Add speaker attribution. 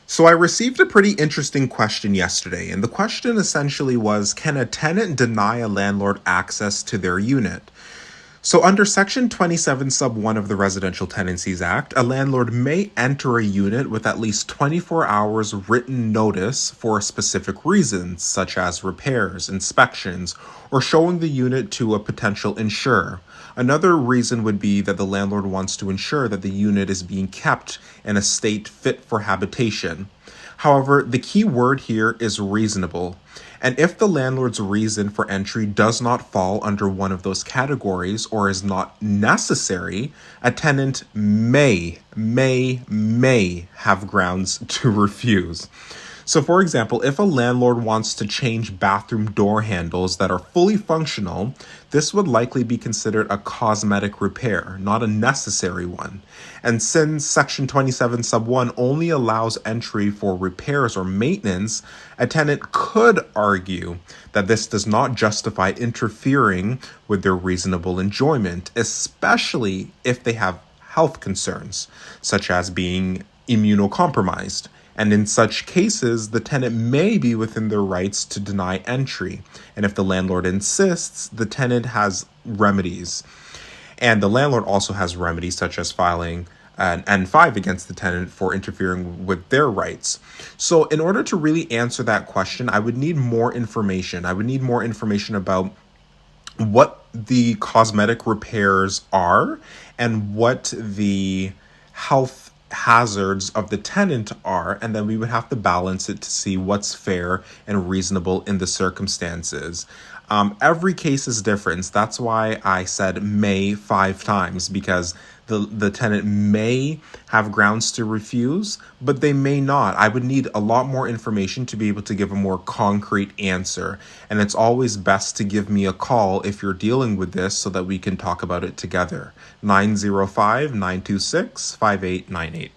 Speaker 1: So I received a pretty interesting question yesterday, and the question essentially was, can a tenant deny a landlord access to their unit? So, under Section 27, Sub 1 of the Residential Tenancies Act, a landlord may enter a unit with at least 24 hours written notice for a specific reason, such as repairs, inspections, or showing the unit to a potential insurer. Another reason would be that the landlord wants to ensure that the unit is being kept in a state fit for habitation. However, the key word here is reasonable. And if the landlord's reason for entry does not fall under one of those categories or is not necessary, a tenant may have grounds to refuse. So, for example, if a landlord wants to change bathroom door handles that are fully functional, this would likely be considered a cosmetic repair, not a necessary one. And since Section 27 Sub 1 only allows entry for repairs or maintenance, a tenant could argue that this does not justify interfering with their reasonable enjoyment, especially if they have health concerns, such as being immunocompromised. And in such cases, the tenant may be within their rights to deny entry. And if the landlord insists, the tenant has remedies. And the landlord also has remedies such as filing an N5 against the tenant for interfering with their rights. So in order to really answer that question, I would need more information. I would need more information about what the cosmetic repairs are and what the health hazards of the tenant are, and then we would have to balance it to see what's fair and reasonable in the circumstances. Every case is different. That's why I said may 5 times, because the tenant may have grounds to refuse, but they may not. I would need a lot more information to be able to give a more concrete answer. And it's always best to give me a call if you're dealing with this so that we can talk about it together. 905-926-5898.